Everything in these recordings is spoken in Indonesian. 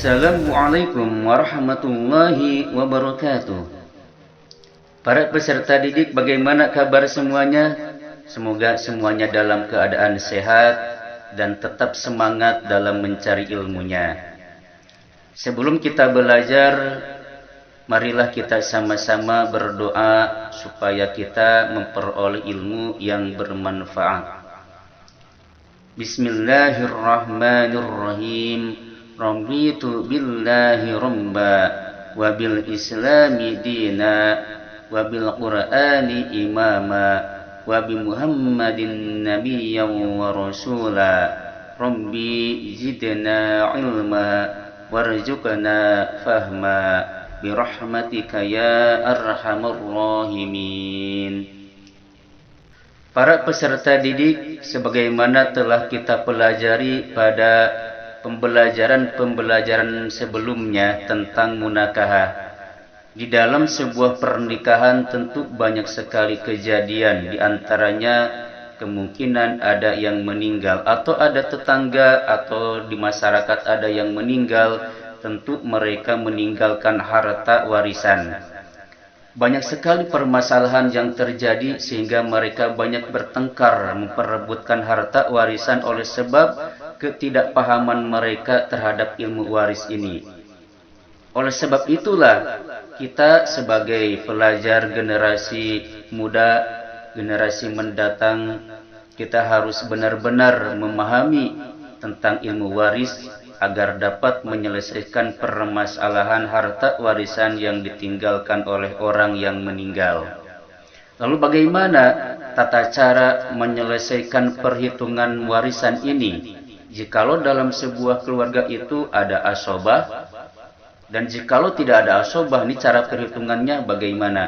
Assalamualaikum warahmatullahi wabarakatuh. Para peserta didik, bagaimana kabar semuanya? Semoga semuanya dalam keadaan sehat dan tetap semangat dalam mencari ilmunya. Sebelum kita belajar, marilah kita sama-sama berdoa supaya kita memperoleh ilmu yang bermanfaat. Bismillahirrahmanirrahim. Raditu billahi rabba wa bil islami dina wa bil qur'ani imama wa bi muhammadin nabiyyan wa rasula. Rabbi zidna ilma warzuqna fahma birahmatika ya arhamar rahimin. Para peserta didik, sebagaimana telah kita pelajari pada pembelajaran sebelumnya tentang munakahah. Di dalam sebuah pernikahan tentu banyak sekali kejadian, di antaranya kemungkinan ada yang meninggal atau ada tetangga atau di masyarakat ada yang meninggal, tentu mereka meninggalkan harta warisan. Banyak sekali permasalahan yang terjadi sehingga mereka banyak bertengkar memperebutkan harta warisan oleh sebab ketidakpahaman mereka terhadap ilmu waris ini. Oleh sebab itulah kita sebagai pelajar generasi muda, generasi mendatang, kita harus benar-benar memahami tentang ilmu waris agar dapat menyelesaikan permasalahan harta warisan yang ditinggalkan oleh orang yang meninggal. Lalu bagaimana tata cara menyelesaikan perhitungan warisan ini? Jikalau dalam sebuah keluarga itu ada asobah, dan jikalau tidak ada asobah, ini cara perhitungannya bagaimana?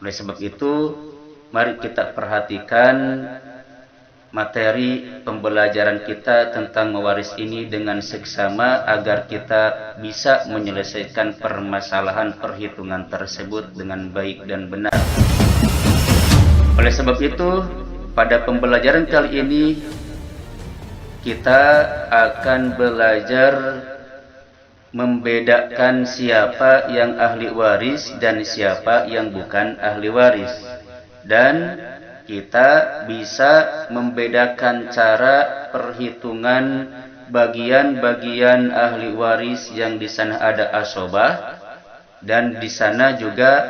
Oleh sebab itu, mari kita perhatikan materi pembelajaran kita tentang mewaris ini dengan seksama agar kita bisa menyelesaikan permasalahan perhitungan tersebut dengan baik dan benar. Oleh sebab itu, pada pembelajaran kali ini kita akan belajar membedakan siapa yang ahli waris dan siapa yang bukan ahli waris. Dan kita bisa membedakan cara perhitungan bagian-bagian ahli waris yang di sana ada asobah dan di sana juga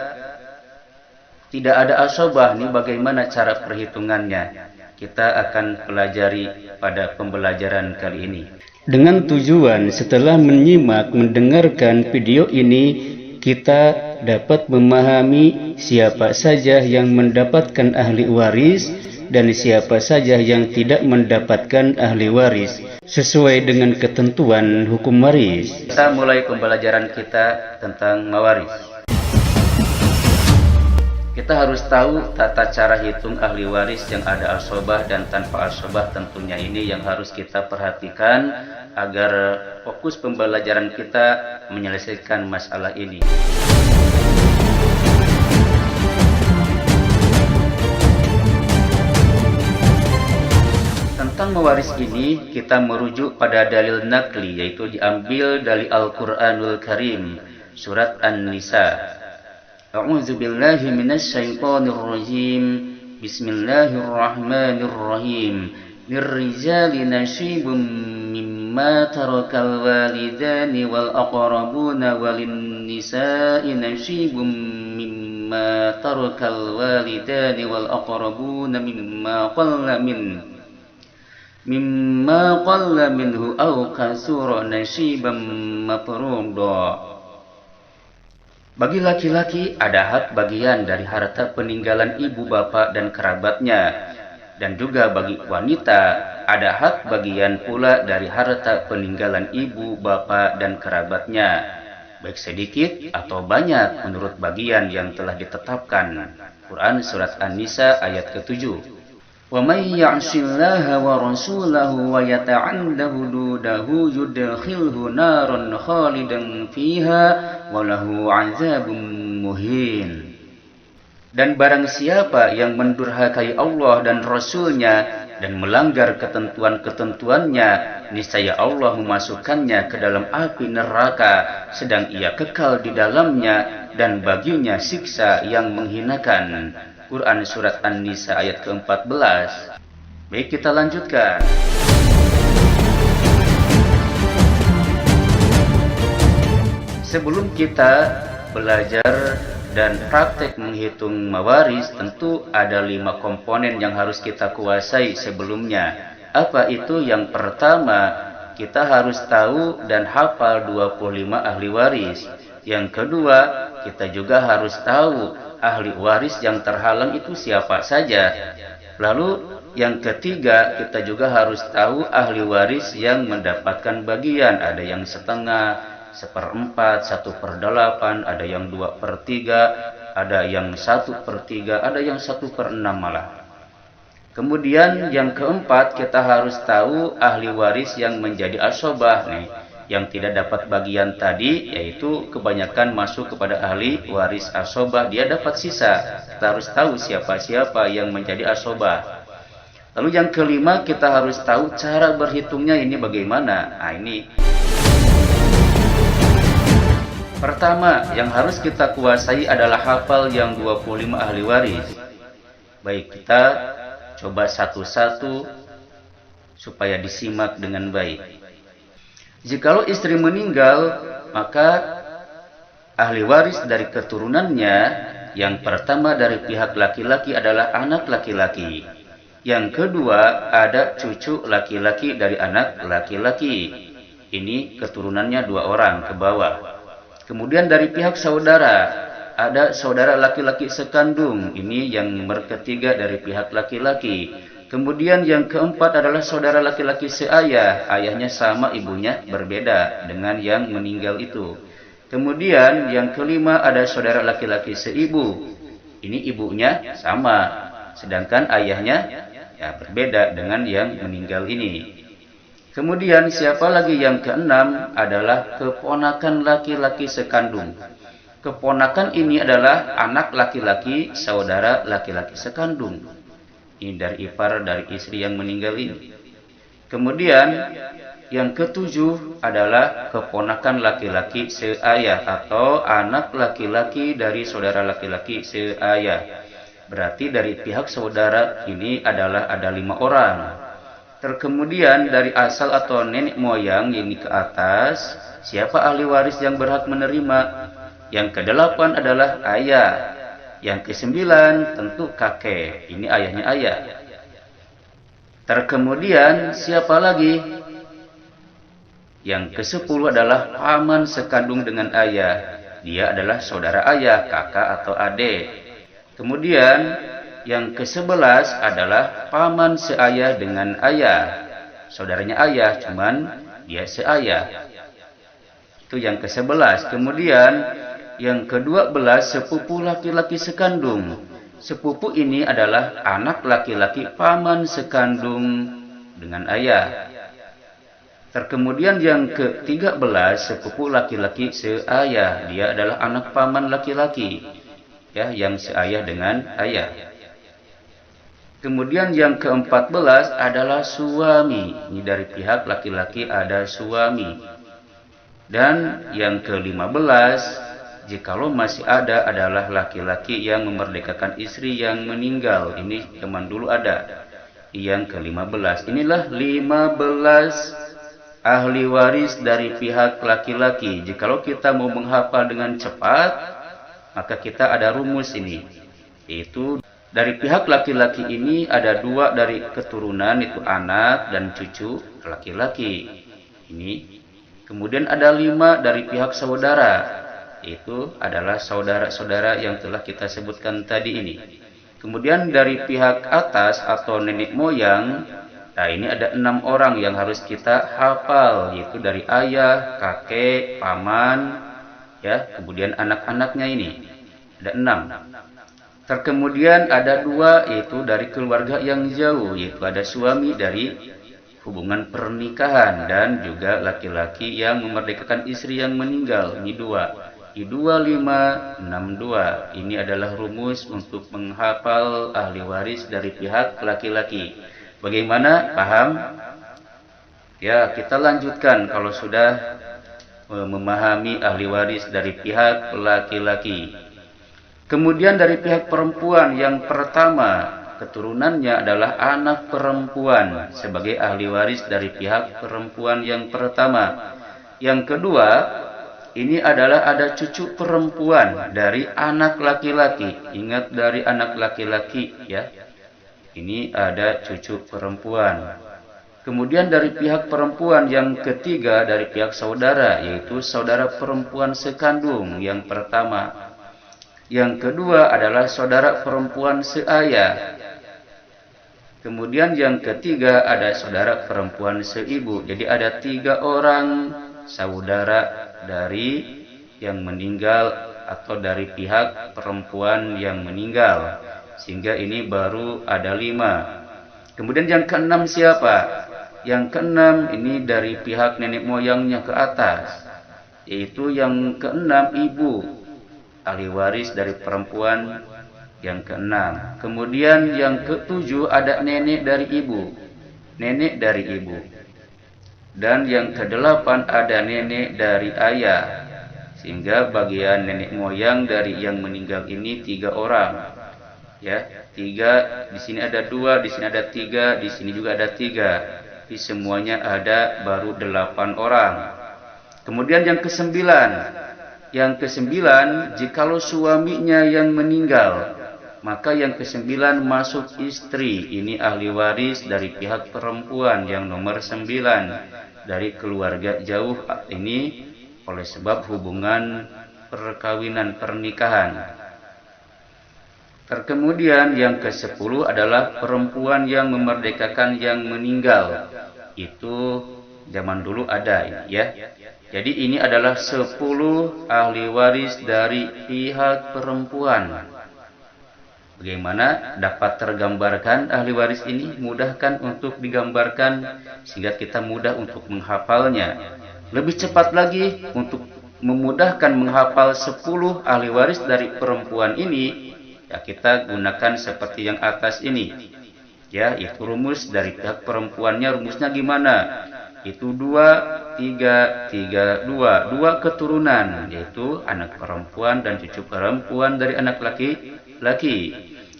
tidak ada asobah. Ini bagaimana cara perhitungannya? Kita akan pelajari pada pembelajaran kali ini. Dengan tujuan setelah mendengarkan video ini, kita dapat memahami siapa saja yang mendapatkan ahli waris dan siapa saja yang tidak mendapatkan ahli waris sesuai dengan ketentuan hukum waris. Kita mulai pembelajaran kita tentang mawaris. Kita harus tahu tata cara hitung ahli waris yang ada asobah dan tanpa asobah, tentunya ini yang harus kita perhatikan agar fokus pembelajaran kita menyelesaikan masalah ini. Tentang mewaris ini kita merujuk pada dalil nakli, yaitu diambil dari Al-Quranul Karim, surat An-Nisa. A'udzu billahi minasy syaithanir rajim. Bismillahirrahmanirrahim. Lirrijali nasibum mimma tarakal walidani wal aqrabuna walin nisa'i nasibum mimma tarakal walidani wal aqrabuna mimma qalla minhu aw kasura nasiban mafruḍa. Bagi laki-laki ada hak bagian dari harta peninggalan ibu bapak dan kerabatnya, dan juga bagi wanita ada hak bagian pula dari harta peninggalan ibu bapak dan kerabatnya, baik sedikit atau banyak menurut bagian yang telah ditetapkan. Quran surat An-Nisa ayat ke-7. وَمَنْ يَعْصِ اللَّهَ وَرَسُولَهُ وَيَتَعَدَّ حُدُودَهُ يُدْخِلْهُ نَارًا خَالِدًا فِيهَا وَلَهُ عَذَابٌ مُهِينٌ. Dan barang siapa yang mendurhakai Allah dan Rasul-Nya dan melanggar ketentuan-ketentuannya, niscaya Allah memasukkannya ke dalam api neraka, sedang ia kekal di dalamnya, dan baginya siksa yang menghinakan. Quran Surat An-Nisa ayat ke-14. Baik, kita lanjutkan. Sebelum kita belajar dan praktek menghitung mawaris, tentu ada 5 komponen yang harus kita kuasai sebelumnya. Apa itu? Yang pertama, kita harus tahu dan hafal 25 ahli waris. Yang kedua, kita juga harus tahu ahli waris yang terhalang itu siapa saja. Lalu yang ketiga, kita juga harus tahu ahli waris yang mendapatkan bagian. Ada yang setengah, 1/4, 1/8, ada yang 2/3, ada yang 1/3, ada yang 1/6 malah. Kemudian yang keempat, kita harus tahu ahli waris yang menjadi asobah nih, yang tidak dapat bagian tadi, yaitu kebanyakan masuk kepada ahli waris asobah, dia dapat sisa. Kita harus tahu siapa-siapa yang menjadi asobah. Lalu yang kelima, kita harus tahu cara berhitungnya ini bagaimana. Nah, ini pertama yang harus kita kuasai adalah hafal yang 25 ahli waris. Baik, kita coba satu-satu supaya disimak dengan baik. Jikalau istri meninggal, maka ahli waris dari keturunannya, yang pertama dari pihak laki-laki adalah anak laki-laki. Yang kedua ada cucu laki-laki dari anak laki-laki. Ini keturunannya 2 orang ke bawah. Kemudian dari pihak saudara, ada saudara laki-laki sekandung. Ini yang nomor ketiga dari pihak laki-laki. Kemudian yang keempat adalah saudara laki-laki seayah. Ayahnya sama, ibunya berbeda dengan yang meninggal itu. Kemudian yang kelima ada saudara laki-laki seibu. Ini ibunya sama, sedangkan ayahnya ya berbeda dengan yang meninggal ini. Kemudian siapa lagi? Yang keenam adalah keponakan laki-laki sekandung. Keponakan ini adalah anak laki-laki saudara laki-laki sekandung. Ini dari ipar dari istri yang meninggal ini. Kemudian yang ketujuh adalah keponakan laki-laki seayah atau anak laki-laki dari saudara laki-laki seayah. Berarti dari pihak saudara ini adalah ada 5 orang. Kemudian dari asal atau nenek moyang ini ke atas, siapa ahli waris yang berhak menerima? Yang ke-8 adalah ayah. Yang ke-9 tentu kakek. Ini ayahnya ayah. Kemudian siapa lagi? Yang ke-10 adalah paman sekandung dengan ayah. Dia adalah saudara ayah, kakak atau adik. Kemudian yang ke-11 adalah paman seayah dengan ayah. Saudaranya ayah, cuman dia seayah. Itu yang ke-11. Kemudian yang ke-12 sepupu laki-laki sekandung. Sepupu ini adalah anak laki-laki paman sekandung dengan ayah. Kemudian yang ke-13 sepupu laki-laki seayah. Dia adalah anak paman laki-laki, ya, yang seayah dengan ayah. Kemudian yang ke-14 adalah suami. Ini dari pihak laki-laki ada suami. Dan yang ke-15, jikalau masih ada, adalah laki-laki yang memerdekakan istri yang meninggal. Ini zaman dulu ada. Yang ke-15. Inilah 15 ahli waris dari pihak laki-laki. Jikalau kita mau menghafal dengan cepat, maka kita ada rumus ini. Yaitu dari pihak laki-laki ini ada 2 dari keturunan, itu anak dan cucu laki-laki. Ini. Kemudian ada 5 dari pihak saudara. Itu adalah saudara-saudara yang telah kita sebutkan tadi ini. Kemudian dari pihak atas atau nenek moyang, nah ini ada 6 orang yang harus kita hafal, yaitu dari ayah, kakek, paman, ya, kemudian anak-anaknya ini. Ada 6. Kemudian ada 2 yaitu dari keluarga yang jauh, yaitu ada suami dari hubungan pernikahan dan juga laki-laki yang memerdekakan istri yang meninggal. Ini 2. 25, 62. Ini adalah rumus untuk menghafal ahli waris dari pihak laki-laki. Bagaimana? Paham? Ya, kita lanjutkan kalau sudah memahami ahli waris dari pihak laki-laki. Kemudian dari pihak perempuan, yang pertama keturunannya adalah anak perempuan sebagai ahli waris dari pihak perempuan yang pertama. Yang kedua, ini adalah ada cucu perempuan dari anak laki-laki. Ingat, dari anak laki-laki ya. Ini ada cucu perempuan. Kemudian dari pihak perempuan yang ketiga dari pihak saudara, yaitu saudara perempuan sekandung yang pertama. Yang kedua adalah saudara perempuan seayah. Kemudian yang ketiga ada saudara perempuan seibu. Jadi ada 3 orang saudara dari yang meninggal atau dari pihak perempuan yang meninggal. Sehingga ini baru ada 5. Kemudian yang keenam siapa? Yang keenam ini dari pihak nenek moyangnya ke atas, yaitu yang keenam ibu, ahli waris dari perempuan yang keenam. Kemudian yang ketujuh ada nenek dari ibu, nenek dari ibu. Dan yang kedelapan ada nenek dari ayah. Sehingga bagian nenek moyang dari yang meninggal ini 3 orang. Ya, 3, di sini ada 2, di sini ada 3, di sini juga ada 3. Tapi semuanya ada baru 8 orang. Kemudian yang kesembilan. Yang kesembilan, jikalau suaminya yang meninggal, maka yang kesembilan masuk istri. Ini ahli waris dari pihak perempuan yang nomor 9 dari keluarga jauh. Ini oleh sebab hubungan perkawinan pernikahan. Kemudian yang ke-10 adalah perempuan yang memerdekakan yang meninggal. Itu zaman dulu ada ya. Jadi ini adalah 10 ahli waris dari pihak perempuan. Bagaimana dapat tergambarkan ahli waris ini? Mudahkan untuk digambarkan sehingga kita mudah untuk menghafalnya. Lebih cepat lagi untuk memudahkan menghafal 10 ahli waris dari perempuan ini, ya kita gunakan seperti yang atas ini. Ya, itu rumus dari pihak perempuannya. Rumusnya gimana? Itu 2, 3, 3, 2. 2 keturunan, yaitu anak perempuan dan cucu perempuan dari anak laki-laki.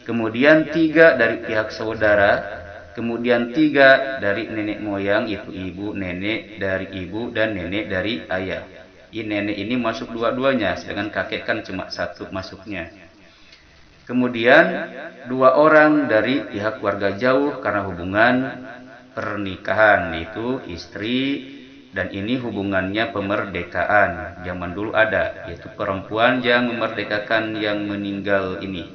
Kemudian 3 dari pihak saudara. Kemudian 3 dari nenek moyang, yaitu ibu, nenek dari ibu, dan nenek dari ayah. Ini nenek ini masuk dua-duanya, sedangkan kakek kan cuma 1 masuknya. Kemudian 2 orang dari pihak keluarga jauh karena hubungan pernikahan, yaitu istri, dan ini hubungannya pemerdekaan. Zaman dulu ada, yaitu perempuan yang memerdekakan yang meninggal ini.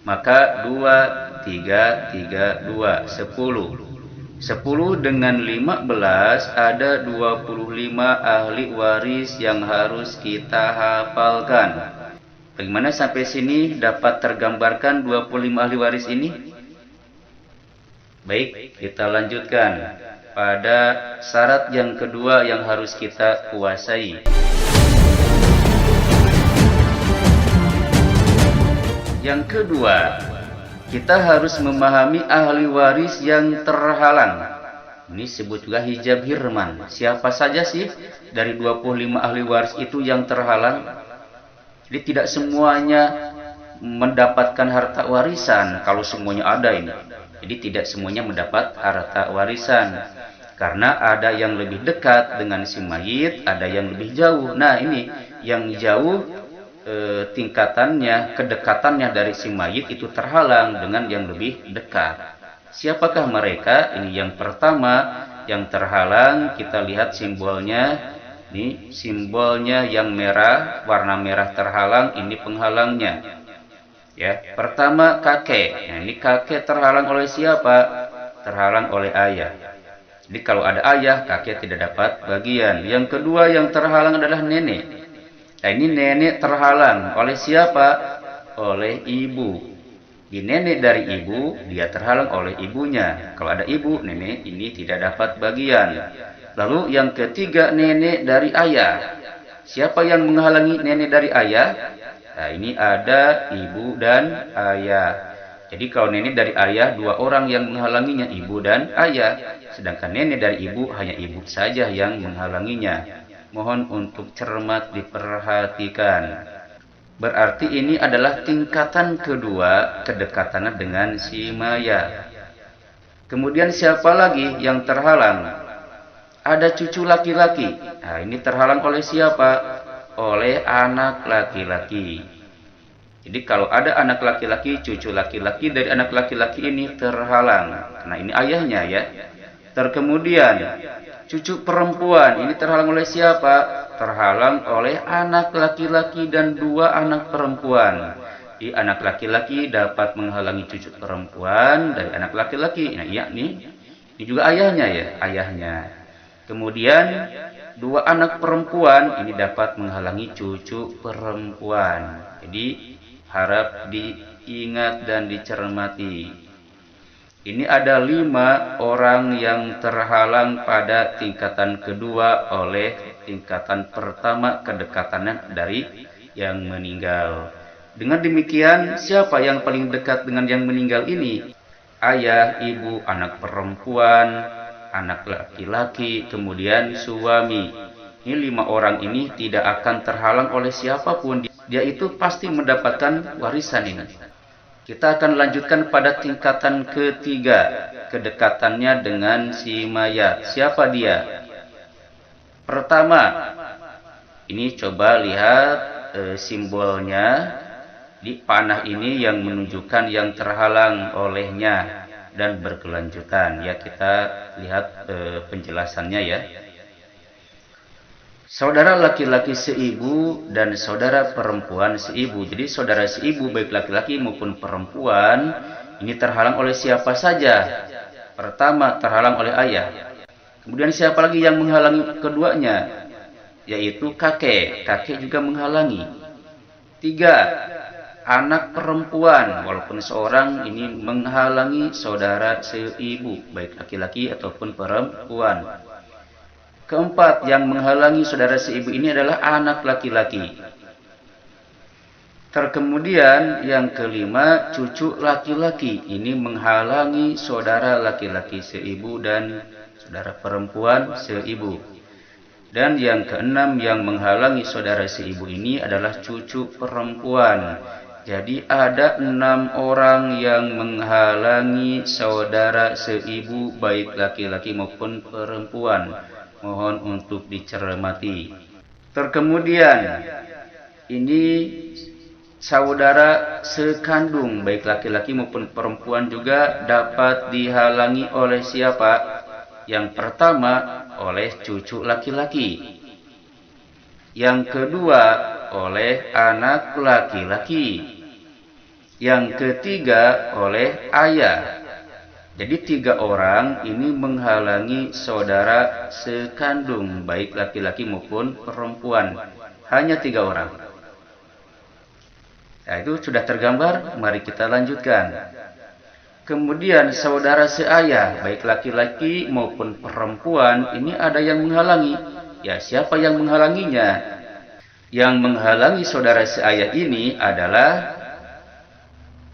Maka 2, 3, 3, 2, 10. 10 dengan 15 ada 25 ahli waris yang harus kita hafalkan. Bagaimana sampai sini dapat tergambarkan 25 ahli waris ini? Baik, kita lanjutkan pada syarat yang kedua yang harus kita kuasai. Yang kedua, kita harus memahami ahli waris yang terhalang. Ini disebut juga hijab hirman. Siapa saja sih dari 25 ahli waris itu yang terhalang? Jadi tidak semuanya mendapatkan harta warisan kalau semuanya ada ini. Jadi tidak semuanya mendapat harta warisan. Karena ada yang lebih dekat dengan si mayit, ada yang lebih jauh. Nah ini yang jauh tingkatannya, kedekatannya dari si mayit itu terhalang dengan yang lebih dekat. Siapakah mereka? Ini yang pertama yang terhalang, kita lihat simbolnya. Ini simbolnya yang merah, warna merah terhalang, ini penghalangnya. Ya, pertama kakek. Nah, ini kakek terhalang oleh siapa? Terhalang oleh ayah. Jadi kalau ada ayah, kakek tidak dapat bagian. Yang kedua yang terhalang adalah nenek. Nah, ini nenek terhalang oleh siapa? Oleh ibu. Di nenek dari ibu, dia terhalang oleh ibunya. Kalau ada ibu, nenek ini tidak dapat bagian. Lalu yang ketiga nenek dari ayah. Siapa yang menghalangi nenek dari ayah? Nah, ini ada ibu dan ayah. Jadi kalau nenek dari ayah, dua orang yang menghalanginya, ibu dan ayah. Sedangkan nenek dari ibu, hanya ibu saja yang menghalanginya. Mohon untuk cermat diperhatikan. Berarti ini adalah tingkatan kedua kedekatan dengan si Maya. Kemudian siapa lagi yang terhalang? Ada cucu laki-laki. Nah, ini terhalang oleh siapa? Oleh anak laki-laki. Jadi kalau ada anak laki-laki, cucu laki-laki dari anak laki-laki ini terhalang. Nah, ini ayahnya ya. Terkemudian cucu perempuan ini terhalang oleh siapa? Terhalang oleh anak laki-laki dan dua anak perempuan. Di anak laki-laki dapat menghalangi cucu perempuan dari anak laki-laki. Nah, iya nih. Ini juga ayahnya ya, ayahnya. Kemudian dua anak perempuan ini dapat menghalangi cucu perempuan. Jadi harap diingat dan dicermati. Ini ada 5 orang yang terhalang pada tingkatan kedua oleh tingkatan pertama kedekatan dari yang meninggal. Dengan demikian, siapa yang paling dekat dengan yang meninggal ini? Ayah, ibu, anak perempuan, anak laki-laki, kemudian suami. Ini 5 orang ini tidak akan terhalang oleh siapapun. Dia itu pasti mendapatkan warisan ini. Kita akan lanjutkan pada tingkatan ketiga, kedekatannya dengan si mayat. Siapa dia? Pertama, ini coba lihat simbolnya di panah ini yang menunjukkan yang terhalang olehnya dan berkelanjutan. Ya, kita lihat penjelasannya ya. Saudara laki-laki seibu dan saudara perempuan seibu. Jadi saudara seibu baik laki-laki maupun perempuan ini terhalang oleh siapa saja? Pertama terhalang oleh ayah. Kemudian siapa lagi yang menghalangi keduanya? Yaitu kakek. Kakek juga menghalangi. 3. Anak perempuan. Walaupun seorang ini menghalangi saudara seibu baik laki-laki ataupun perempuan. Keempat, yang menghalangi saudara seibu ini adalah anak laki-laki. Terkemudian yang kelima, cucu laki-laki. Ini menghalangi saudara laki-laki seibu dan saudara perempuan seibu. Dan yang keenam, yang menghalangi saudara seibu ini adalah cucu perempuan. Jadi ada 6 orang yang menghalangi saudara seibu baik laki-laki maupun perempuan. Mohon untuk dicermati. Terkemudian ini saudara sekandung baik laki-laki maupun perempuan juga dapat dihalangi oleh siapa? Yang pertama oleh cucu laki-laki. Yang kedua oleh anak laki-laki. Yang ketiga oleh ayah. Jadi 3 orang ini menghalangi saudara sekandung baik laki-laki maupun perempuan. Hanya 3 orang. Nah, itu sudah tergambar. Mari kita lanjutkan. Kemudian saudara seayah baik laki-laki maupun perempuan ini ada yang menghalangi. Ya, siapa yang menghalanginya? Yang menghalangi saudara seayah ini adalah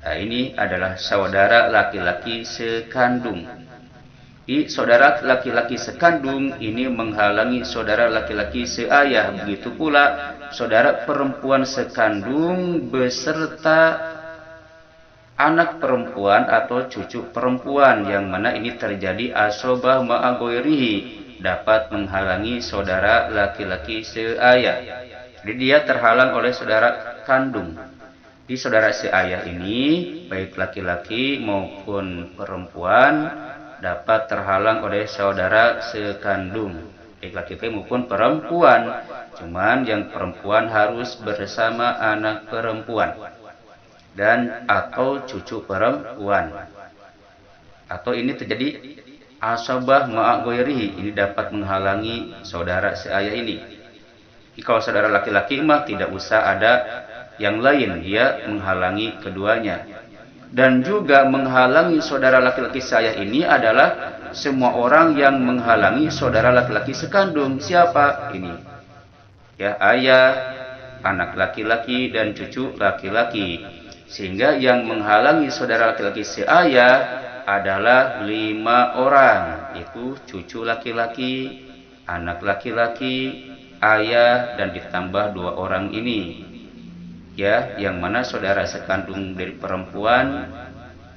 ini adalah saudara laki-laki sekandung. Saudara laki-laki sekandung ini menghalangi saudara laki-laki seayah. Begitu pula saudara perempuan sekandung beserta anak perempuan atau cucu perempuan, yang mana ini terjadi asobah ma'agoirihi, dapat menghalangi saudara laki-laki seayah. Jadi dia terhalang oleh saudara kandung. Di saudara seayah ini, baik laki-laki maupun perempuan dapat terhalang oleh saudara sekandung, baik laki-laki maupun perempuan. Cuman yang perempuan harus bersama anak perempuan dan atau cucu perempuan. Atau ini terjadi asabah ma'agoirihi, ini dapat menghalangi saudara seayah ini. Kalau saudara laki-laki mah tidak usah ada yang lain, dia menghalangi keduanya. Dan juga menghalangi saudara laki-laki saya ini adalah semua orang yang menghalangi saudara laki-laki sekandung. Siapa ini? Ya, ayah, anak laki-laki dan cucu laki-laki. Sehingga yang menghalangi saudara laki-laki seayah adalah 5 orang, itu cucu laki-laki, anak laki-laki, ayah, dan ditambah 2 orang ini. Ya, yang mana saudara sekandung dari perempuan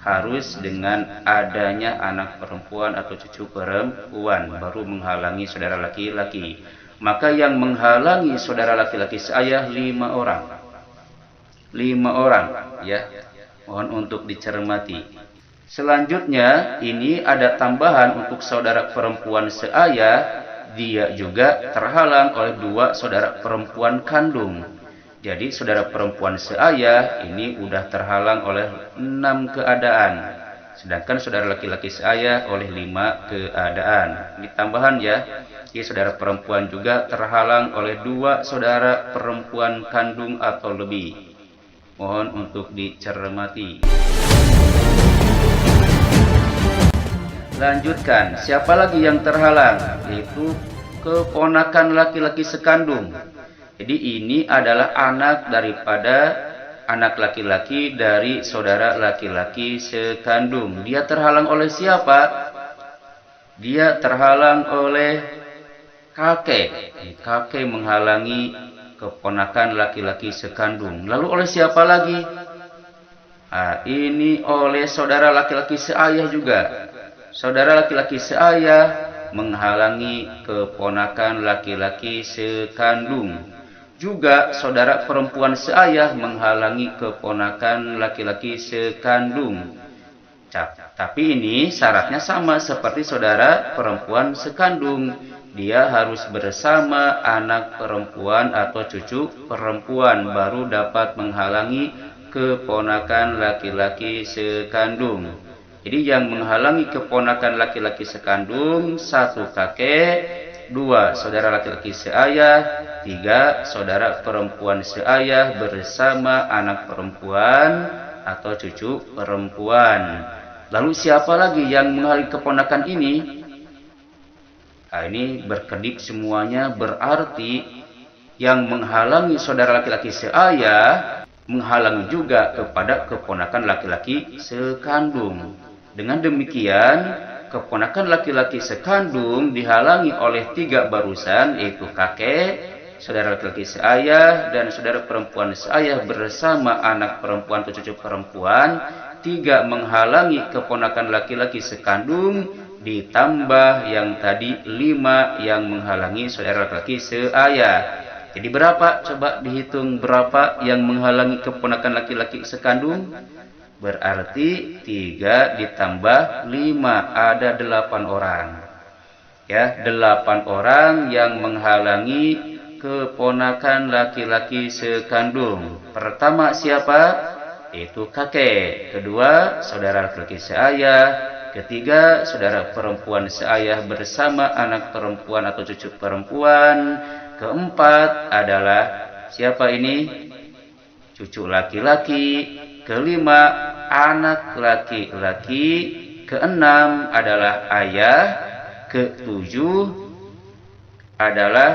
harus dengan adanya anak perempuan atau cucu perempuan baru menghalangi saudara laki-laki. Maka yang menghalangi saudara laki-laki seayah 5 orang. 5 orang, ya. Mohon untuk dicermati. Selanjutnya, ini ada tambahan untuk saudara perempuan seayah, dia juga terhalang oleh 2 saudara perempuan kandung. Jadi saudara perempuan seayah ini udah terhalang oleh 6 keadaan. Sedangkan saudara laki-laki seayah oleh 5 keadaan. Ini tambahan ya. Jadi saudara perempuan juga terhalang oleh 2 saudara perempuan kandung atau lebih. Mohon untuk dicermati. Lanjutkan, siapa lagi yang terhalang? Yaitu keponakan laki-laki sekandung. Jadi ini adalah anak daripada anak laki-laki dari saudara laki-laki sekandung. Dia terhalang oleh siapa? Dia terhalang oleh kakek. Kakek menghalangi keponakan laki-laki sekandung. Lalu oleh siapa lagi? Nah, ini oleh saudara laki-laki seayah juga. Saudara laki-laki seayah menghalangi keponakan laki-laki sekandung. Juga saudara perempuan seayah menghalangi keponakan laki-laki sekandung. Tapi ini syaratnya sama seperti saudara perempuan sekandung. Dia harus bersama anak perempuan atau cucu perempuan baru dapat menghalangi keponakan laki-laki sekandung. Jadi yang menghalangi keponakan laki-laki sekandung, 1 kakek, 2 saudara laki-laki seayah, 3 saudara perempuan seayah bersama anak perempuan atau cucu perempuan. Lalu siapa lagi yang menghalangi keponakan ini? Nah, ini berkedip semuanya, berarti yang menghalangi saudara laki-laki seayah menghalangi juga kepada keponakan laki-laki sekandung. Dengan demikian, keponakan laki-laki sekandung dihalangi oleh 3 barusan, yaitu kakek, saudara laki-laki seayah, dan saudara perempuan seayah bersama anak perempuan atau cucu perempuan. 3 menghalangi keponakan laki-laki sekandung, ditambah yang tadi 5 yang menghalangi saudara laki-laki seayah. Jadi berapa? Coba dihitung berapa yang menghalangi keponakan laki-laki sekandung? Berarti 3 ditambah 5, ada 8 orang. Ya, 8 orang yang menghalangi keponakan laki-laki sekandung. Pertama siapa? Itu kakek. Kedua, saudara laki-laki seayah. Ketiga, saudara perempuan seayah bersama anak perempuan atau cucu perempuan. Keempat adalah siapa ini? Cucu laki-laki. Kelima, anak laki-laki. Keenam adalah ayah. Ketujuh adalah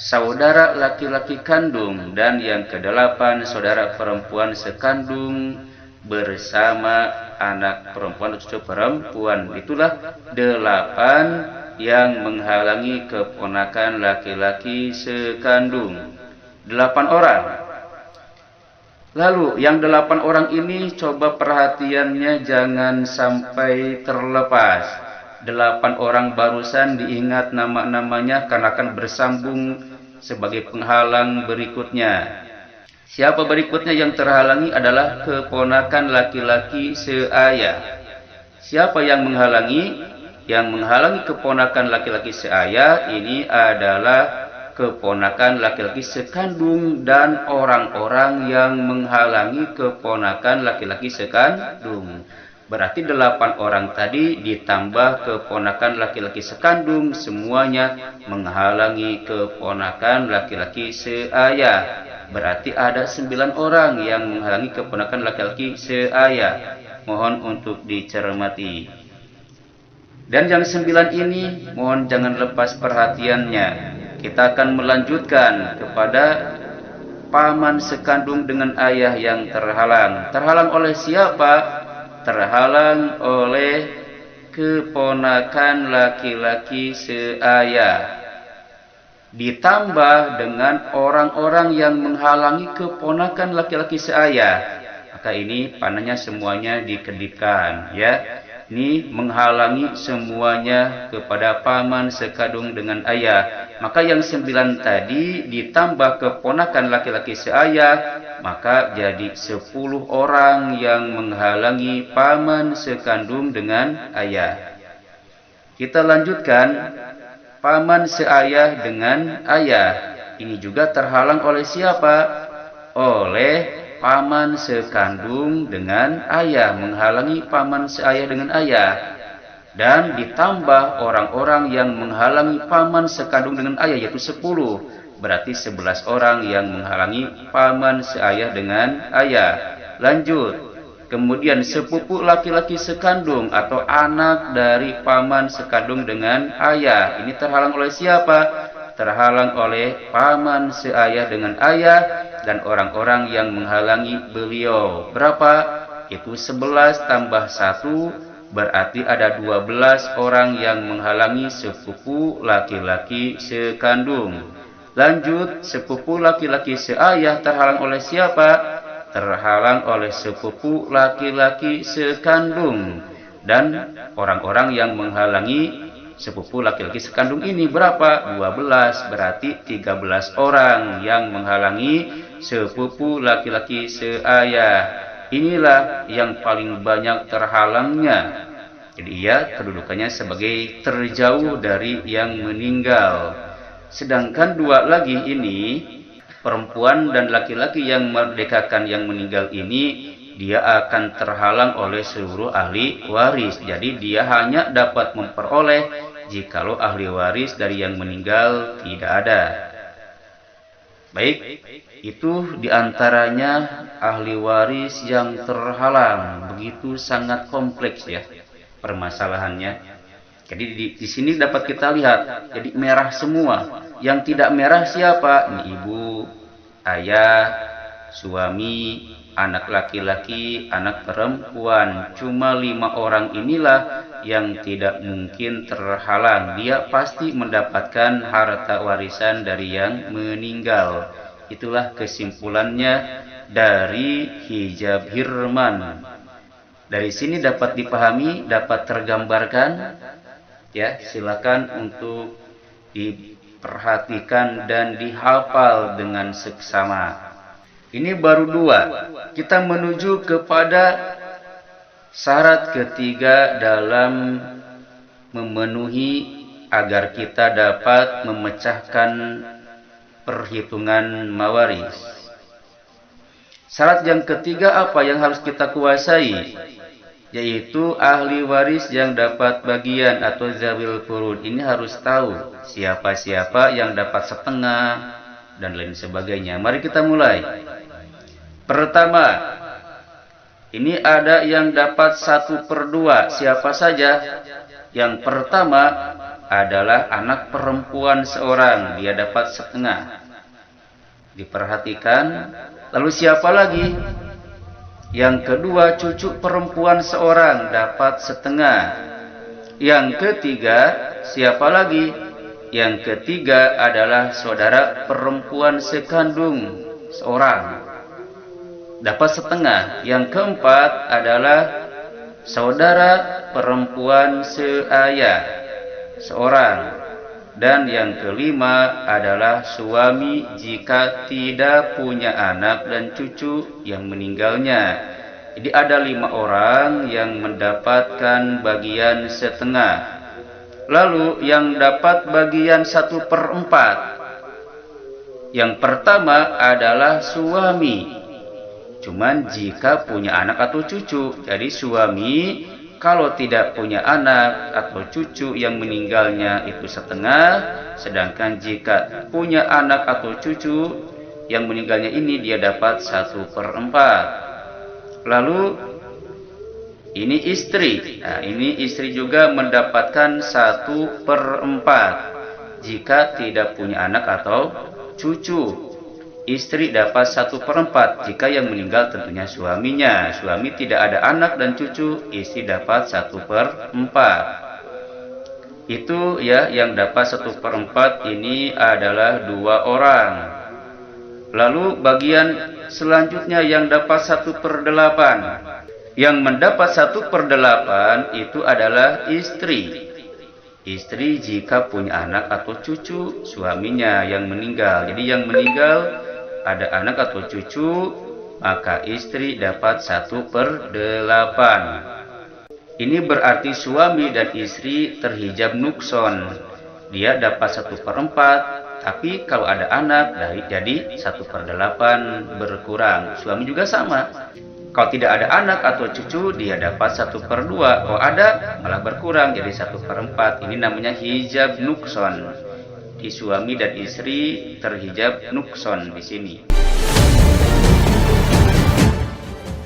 saudara laki-laki kandung. Dan yang kedelapan, saudara perempuan sekandung bersama anak perempuan atau cucu perempuan. Itulah 8 yang menghalangi keponakan laki-laki sekandung. 8 orang. Lalu yang 8 orang ini coba perhatiannya jangan sampai terlepas. 8 orang barusan diingat nama-namanya karena akan bersambung sebagai penghalang berikutnya. Siapa berikutnya yang terhalangi adalah keponakan laki-laki seayah. Siapa yang menghalangi? Yang menghalangi keponakan laki-laki seayah ini adalah keponakan laki-laki sekandung dan orang-orang yang menghalangi keponakan laki-laki sekandung. Berarti 8 orang tadi ditambah keponakan laki-laki sekandung, semuanya menghalangi keponakan laki-laki seayah. Berarti ada 9 orang yang menghalangi keponakan laki-laki seayah. Mohon untuk dicermati. Dan yang 9 ini mohon jangan lepas perhatiannya. Kita akan melanjutkan kepada paman sekandung dengan ayah yang terhalang. Terhalang oleh siapa? Terhalang oleh keponakan laki-laki seayah. Ditambah dengan orang-orang yang menghalangi keponakan laki-laki seayah. Maka ini panahnya semuanya dikedipkan, ya. Ini menghalangi semuanya kepada paman sekandung dengan ayah. Maka yang 9 tadi ditambah keponakan laki-laki seayah, maka jadi 10 orang yang menghalangi paman sekandung dengan ayah. Kita lanjutkan, paman seayah dengan ayah. Ini juga terhalang oleh siapa? Oleh paman sekandung dengan ayah, menghalangi paman seayah dengan ayah. Dan ditambah orang-orang yang menghalangi paman sekandung dengan ayah, yaitu 10. Berarti 11 orang yang menghalangi paman seayah dengan ayah. Lanjut. Kemudian sepupu laki-laki sekandung atau anak dari paman sekandung dengan ayah. Ini terhalang oleh siapa? Terhalang oleh paman seayah dengan ayah dan orang-orang yang menghalangi beliau. Berapa? Itu 11 tambah 1, berarti ada 12 orang yang menghalangi sepupu laki-laki sekandung. Lanjut, sepupu laki-laki seayah terhalang oleh siapa? Terhalang oleh sepupu laki-laki sekandung. Dan orang-orang yang menghalangi sepupu laki-laki sekandung ini berapa? 12, berarti 13 orang yang menghalangi sepupu laki-laki seayah. Inilah yang paling banyak terhalangnya. Jadi ia kedudukannya sebagai terjauh dari yang meninggal. Sedangkan 2 lagi ini, perempuan dan laki-laki yang merdekakan yang meninggal ini, dia akan terhalang oleh seluruh ahli waris. Jadi dia hanya dapat memperoleh jikalau ahli waris dari yang meninggal tidak ada. Baik, itu diantaranya ahli waris yang terhalang. Begitu sangat kompleks ya permasalahannya. Jadi di sini dapat kita lihat, jadi merah semua. Yang tidak merah siapa? Ini ibu, ayah, suami, anak laki-laki, anak perempuan. Cuma 5 orang inilah yang tidak mungkin terhalang. Dia pasti mendapatkan harta warisan dari yang meninggal. Itulah kesimpulannya dari hijab hirman. Dari sini dapat dipahami, dapat tergambarkan. Ya, silakan untuk diperhatikan dan dihafal dengan seksama. Ini baru 2. Kita menuju kepada syarat ketiga dalam memenuhi agar kita dapat memecahkan perhitungan mawaris. Syarat yang ketiga apa yang harus kita kuasai? Yaitu ahli waris yang dapat bagian atau zawil furud. Ini harus tahu siapa-siapa yang dapat setengah dan lain sebagainya. Mari kita mulai. Pertama, ini ada yang dapat 1/2. Siapa saja? Yang pertama adalah anak perempuan seorang, dia dapat setengah. Diperhatikan. Lalu siapa lagi? Yang kedua, cucu perempuan seorang dapat setengah. Yang ketiga, siapa lagi? Yang ketiga adalah saudara perempuan sekandung seorang, dapat setengah. Yang keempat adalah saudara perempuan seayah seorang. Dan yang kelima adalah suami jika tidak punya anak dan cucu yang meninggalnya. Jadi ada 5 orang yang mendapatkan bagian setengah. Lalu yang dapat bagian 1/4. Yang pertama adalah suami. Cuman jika punya anak atau cucu. Jadi suami kalau tidak punya anak atau cucu yang meninggalnya itu setengah, sedangkan jika punya anak atau cucu yang meninggalnya ini dia dapat 1/4. Lalu ini istri. Nah, ini istri juga mendapatkan 1/4 jika tidak punya anak atau cucu. istri dapat 1/4. Jika yang meninggal tentunya suaminya. Suami tidak ada anak dan cucu, istri dapat 1/4. Itu ya, yang dapat 1/4 ini adalah 2 orang. Lalu bagian selanjutnya yang dapat 1/8. Yang mendapat 1/8 itu adalah istri. Istri jika punya anak atau cucu, suaminya yang meninggal. Jadi yang meninggal ada anak atau cucu, maka istri dapat 1/8. Ini berarti suami dan istri terhijab nukson. Dia dapat 1/4, tapi kalau ada anak jadi 1/8 berkurang. Suami juga sama. Kalau tidak ada anak atau cucu, dia dapat 1/2. Kalau ada, malah berkurang jadi 1/4. Ini namanya hijab nukson. Di suami dan istri terhijab nukson di sini.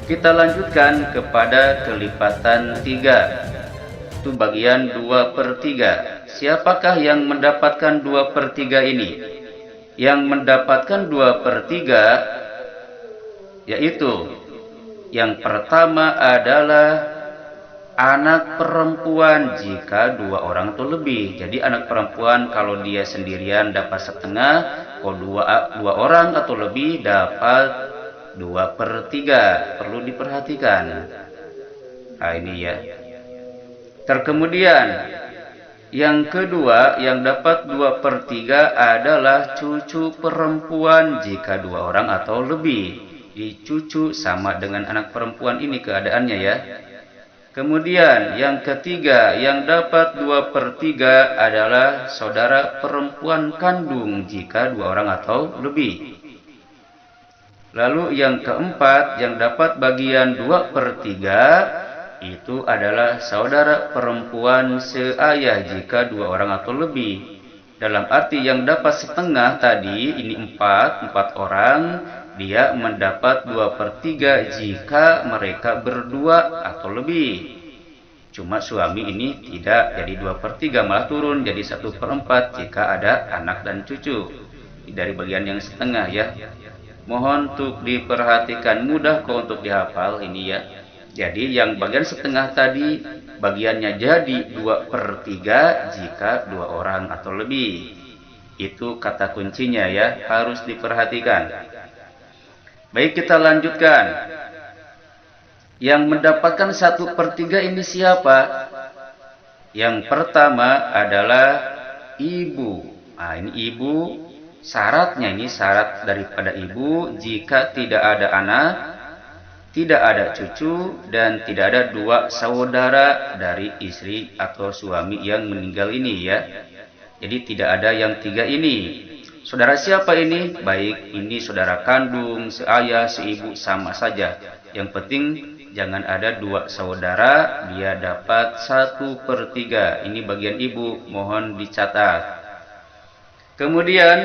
Kita lanjutkan kepada kelipatan 3. Itu bagian 2/3. Siapakah yang mendapatkan 2/3 ini? Yang mendapatkan 2/3 yaitu yang pertama adalah anak perempuan jika 2 orang atau lebih. Jadi anak perempuan kalau dia sendirian dapat setengah, kalau dua orang atau lebih dapat 2/3. Perlu diperhatikan. Nah ini ya. Terkemudian yang kedua yang dapat 2/3 adalah cucu perempuan jika 2 orang atau lebih. Di cucu sama dengan anak perempuan ini keadaannya ya. Kemudian yang ketiga yang dapat 2/3 adalah saudara perempuan kandung jika 2 orang atau lebih. Lalu yang keempat yang dapat bagian 2/3 itu adalah saudara perempuan seayah jika 2 orang atau lebih. Dalam arti yang dapat setengah tadi ini 4 orang, dia mendapat 2/3 jika mereka berdua atau lebih. Cuma suami ini tidak jadi 2/3, malah turun jadi 1/4 jika ada anak dan cucu. Dari bagian yang setengah ya. Mohon untuk diperhatikan, mudah kok untuk dihafal ini ya. Jadi yang bagian setengah tadi bagiannya jadi 2/3 jika 2 orang atau lebih. Itu kata kuncinya ya, harus diperhatikan. Baik, kita lanjutkan. Yang mendapatkan 1/3 ini siapa? Yang pertama adalah ibu. Nah ini ibu. Syaratnya ini syarat daripada ibu jika tidak ada anak, tidak ada cucu, dan tidak ada 2 saudara dari istri atau suami yang meninggal ini ya. Jadi tidak ada yang 3 ini. Saudara siapa ini? Baik ini saudara kandung, seayah, seibu sama saja. Yang penting jangan ada 2 saudara, dia dapat 1/3. Ini bagian ibu, mohon dicatat. Kemudian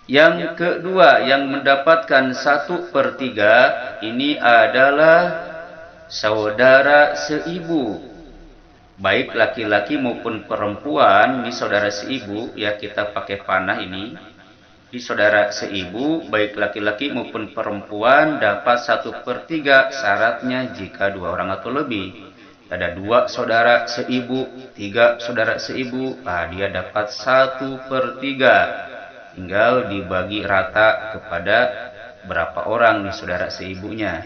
yang kedua yang mendapatkan 1/3 ini adalah saudara seibu. Baik laki-laki maupun perempuan, ini saudara seibu ya, kita pakai panah ini. Di saudara seibu, baik laki-laki maupun perempuan dapat 1/3, syaratnya jika 2 orang atau lebih. Ada 2 saudara seibu, 3 saudara seibu, dia dapat 1/3. Tinggal dibagi rata kepada berapa orang nih saudara seibunya.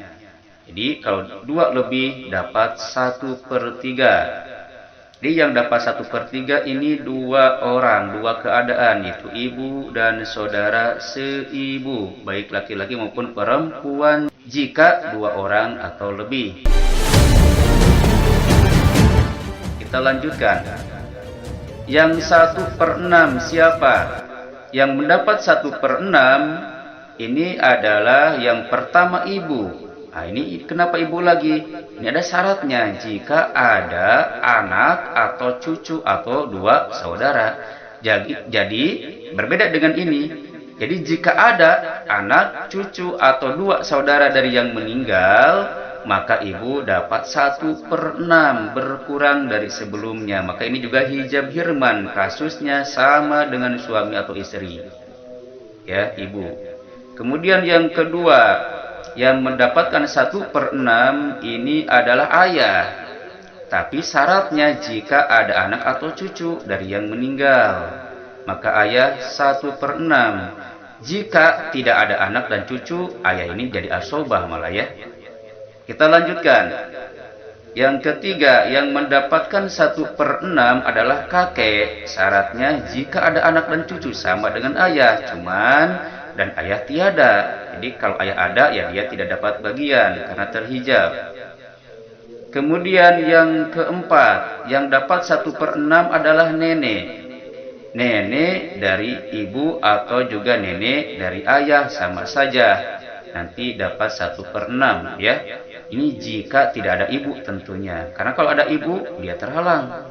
Jadi kalau 2 lebih dapat 1/3. Jadi yang dapat 1/3 ini 2 orang, 2 keadaan, yaitu ibu dan saudara seibu, baik laki-laki maupun perempuan jika 2 orang atau lebih. Kita lanjutkan. Yang 1/6 siapa? Yang mendapat 1/6 ini adalah yang pertama ibu. Nah ini kenapa ibu lagi? Ini ada syaratnya, jika ada anak atau cucu atau 2 saudara. Jadi berbeda dengan ini. Jadi jika ada anak, cucu atau 2 saudara dari yang meninggal, maka ibu dapat 1/6 berkurang dari sebelumnya. Maka ini juga hijab hirman, kasusnya sama dengan suami atau istri. Ya, ibu. Kemudian yang kedua, yang mendapatkan 1/6 ini adalah ayah. Tapi syaratnya jika ada anak atau cucu dari yang meninggal, maka ayah 1/6. Jika tidak ada anak dan cucu, ayah ini jadi asobah malah ya. Kita lanjutkan. Yang ketiga, yang mendapatkan 1/6 adalah kakek. Syaratnya jika ada anak dan cucu sama dengan ayah, cuman dan ayah tiada. Jadi kalau ayah ada, ya dia tidak dapat bagian karena terhijab. Kemudian yang keempat, yang dapat 1/6 adalah nenek. Nenek dari ibu atau juga nenek dari ayah sama saja. Nanti dapat 1/6 ya. Ini jika tidak ada ibu tentunya. Karena kalau ada ibu, dia terhalang.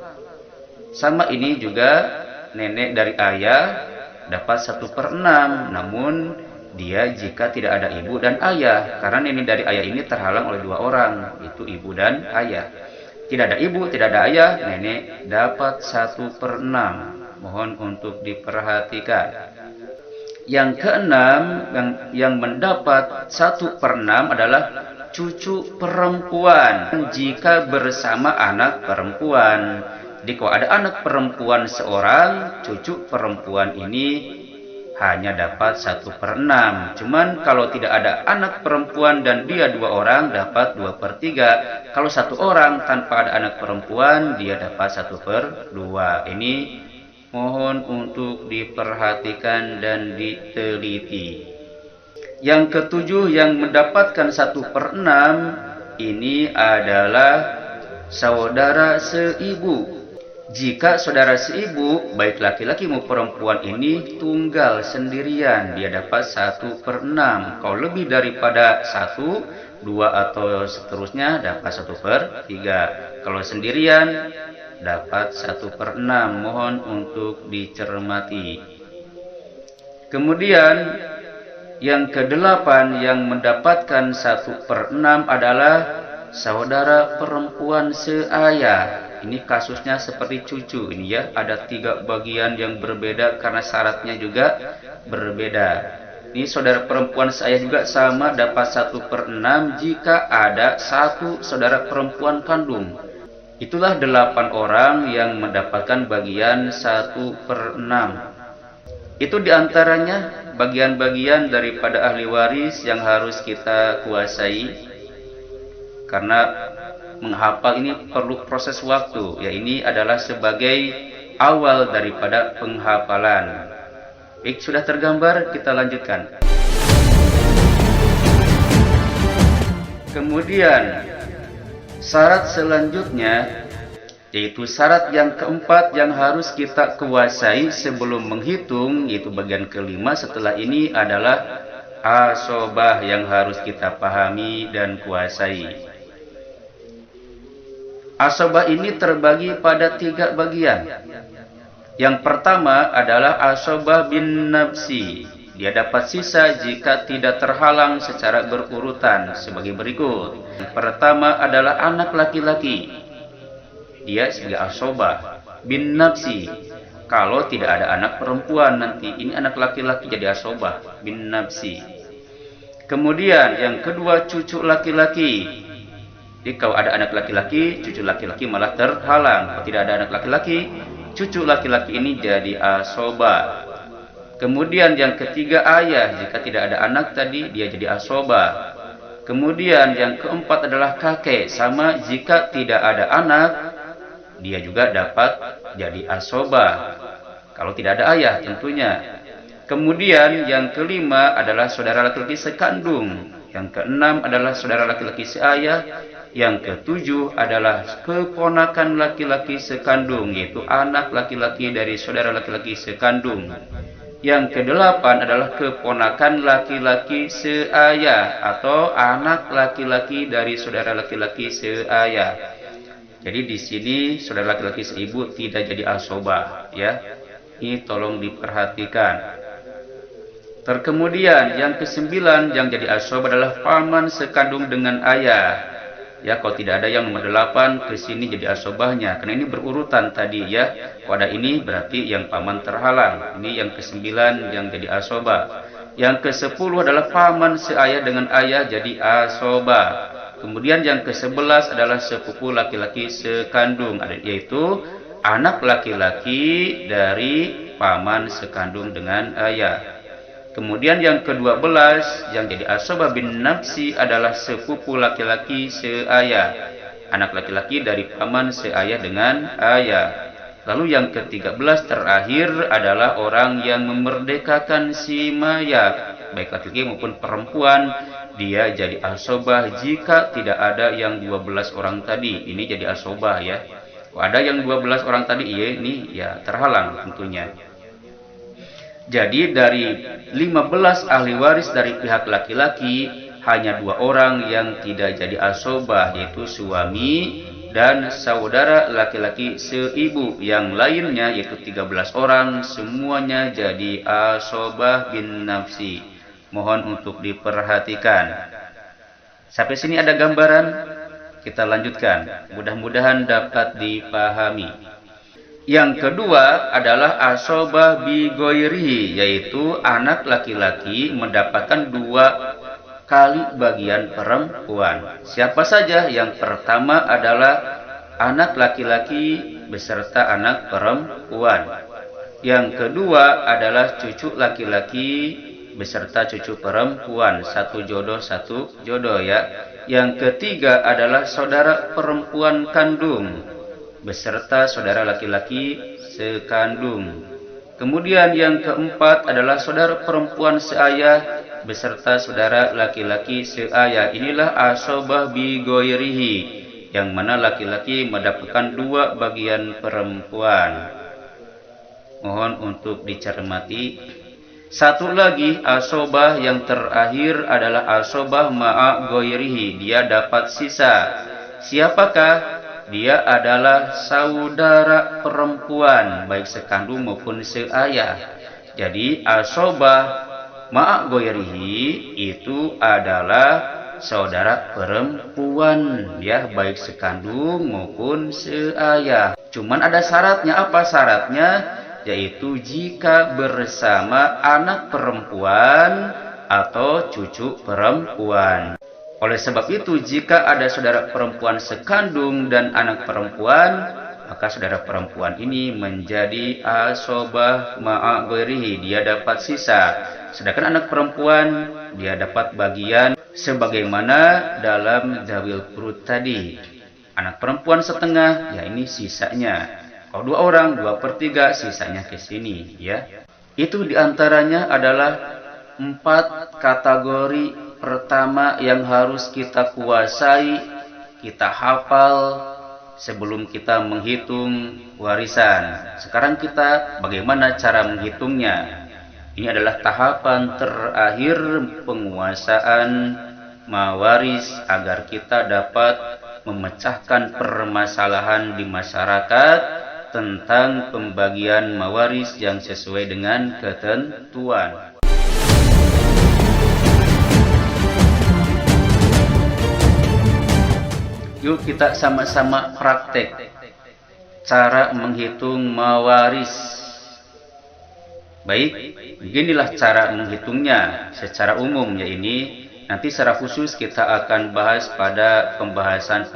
Sama ini juga nenek dari ayah dapat 1/6. Namun dia jika tidak ada ibu dan ayah. Karena nenek dari ayah ini terhalang oleh 2 orang. Itu ibu dan ayah. Tidak ada ibu, tidak ada ayah. Nenek dapat 1/6. Mohon untuk diperhatikan. Yang keenam, yang mendapat 1/6 adalah cucu perempuan jika bersama anak perempuan. Jadi kalau ada anak perempuan seorang, cucu perempuan ini hanya dapat 1/6. Cuman kalau tidak ada anak perempuan dan dia 2 orang, dapat 2/3. Kalau 1 orang tanpa ada anak perempuan, dia dapat 1/2. Ini mohon untuk diperhatikan dan diteliti. Yang ketujuh, yang mendapatkan 1/6 ini adalah saudara seibu. Jika saudara seibu, baik laki-laki maupun perempuan ini tunggal sendirian, dia dapat 1/6. Kalau lebih daripada 1, 2 atau seterusnya dapat 1/3. Kalau sendirian dapat 1/6. Mohon untuk dicermati. Kemudian yang kedelapan, yang mendapatkan 1/6 adalah saudara perempuan seayah. Ini kasusnya seperti cucu ini ya, ada 3 bagian yang berbeda karena syaratnya juga berbeda. Ini saudara perempuan seayah juga sama, dapat 1/6 jika ada 1 saudara perempuan kandung. Itulah 8 orang yang mendapatkan bagian 1/6. Itu diantaranya bagian-bagian daripada ahli waris yang harus kita kuasai. Karena menghafal ini perlu proses waktu. Ya, ini adalah sebagai awal daripada penghafalan. Baik, sudah tergambar, kita lanjutkan. Kemudian syarat selanjutnya, yaitu syarat yang keempat yang harus kita kuasai sebelum menghitung, yaitu bagian kelima setelah ini adalah asobah yang harus kita pahami dan kuasai. Asobah ini terbagi pada 3 bagian. Yang pertama adalah asobah bin nafsi. Dia dapat sisa jika tidak terhalang secara berurutan sebagai berikut. Yang pertama adalah anak laki-laki. Dia sebagai asobah bin nafsi. Kalau tidak ada anak perempuan nanti, ini anak laki-laki jadi asobah bin nafsi. Kemudian yang kedua cucu laki-laki. Jadi kalau ada anak laki-laki, cucu laki-laki malah terhalang. Kalau tidak ada anak laki-laki, cucu laki-laki ini jadi asobah. Kemudian yang ketiga ayah, jika tidak ada anak tadi dia jadi asobah. Kemudian yang keempat adalah kakek, sama jika tidak ada anak dia juga dapat jadi asobah. Kalau tidak ada ayah tentunya. Kemudian yang kelima adalah saudara laki-laki sekandung. Yang keenam adalah saudara laki-laki seayah. Yang ketujuh adalah keponakan laki-laki sekandung, yaitu anak laki-laki dari saudara laki-laki sekandung. Yang kedelapan adalah keponakan laki-laki seayah atau anak laki-laki dari saudara laki-laki seayah. Jadi di sini saudara laki-laki seibu tidak jadi asobah ya. Ini tolong diperhatikan. Terkemudian yang kesembilan yang jadi asobah adalah paman sekandung dengan ayah. Ya, kalau tidak ada yang nomor 8 ke sini jadi asobahnya. Karena ini berurutan tadi ya. Kalau ada ini berarti yang paman terhalang. Ini yang ke-9 yang jadi asobah. Yang ke-10 adalah paman seayah dengan ayah, jadi asobah. Kemudian yang ke-11 adalah sepupu laki-laki sekandung, yaitu anak laki-laki dari paman sekandung dengan ayah. Kemudian yang ke-12 yang jadi asobah bin nafsi adalah sepupu laki-laki seayah, anak laki-laki dari paman seayah dengan ayah. Lalu yang ke-13 terakhir adalah orang yang memerdekakan si mayat, baik laki-laki maupun perempuan, dia jadi asobah jika tidak ada yang 12 orang tadi. Ini jadi asobah ya. Kalau ada yang 12 orang tadi, iya ini ya terhalang tentunya. Jadi dari 15 ahli waris dari pihak laki-laki, hanya 2 orang yang tidak jadi asobah, yaitu suami dan saudara laki-laki seibu. Yang lainnya yaitu 13 orang semuanya jadi asobah bin nafsi. Mohon untuk diperhatikan. Sampai sini ada gambaran, kita lanjutkan. Mudah-mudahan dapat dipahami. Yang kedua adalah asobah bi goirihi, yaitu anak laki-laki mendapatkan 2 kali bagian perempuan. Siapa saja? Yang pertama adalah anak laki-laki beserta anak perempuan. Yang kedua adalah cucu laki-laki beserta cucu perempuan, 1 jodoh 1 jodoh ya. Yang ketiga adalah saudara perempuan kandung beserta saudara laki-laki sekandung. Kemudian yang keempat adalah saudara perempuan seayah beserta saudara laki-laki seayah. Inilah asobah bi goirihi, yang mana laki-laki mendapatkan 2 bagian perempuan. Mohon untuk dicermati. Satu lagi asobah yang terakhir adalah asobah ma'a goirihi, dia dapat sisa. Siapakah? Dia adalah saudara perempuan, baik sekandung maupun seayah. Jadi asobah ma'a goirihi itu adalah saudara perempuan ya, baik sekandung maupun seayah. Cuman ada syaratnya. Apa syaratnya? Yaitu jika bersama anak perempuan atau cucu perempuan. Oleh sebab itu, jika ada saudara perempuan sekandung dan anak perempuan, maka saudara perempuan ini menjadi asobah ma'a goirihi, dia dapat sisa. Sedangkan anak perempuan, dia dapat bagian sebagaimana dalam zawil furud tadi. Anak perempuan setengah, ya ini sisanya. Kalau 2 orang, 2/3, sisanya ke sini ya. Itu diantaranya adalah 4 kategori pertama yang harus kita kuasai, kita hafal sebelum kita menghitung warisan. Sekarang kita bagaimana cara menghitungnya? Ini adalah tahapan terakhir penguasaan mawaris agar kita dapat memecahkan permasalahan di masyarakat tentang pembagian mawaris yang sesuai dengan ketentuan. Yuk kita sama-sama praktek cara menghitung mawaris. Baik, beginilah cara menghitungnya secara umum ya ini. Nanti secara khusus kita akan bahas pada pembahasan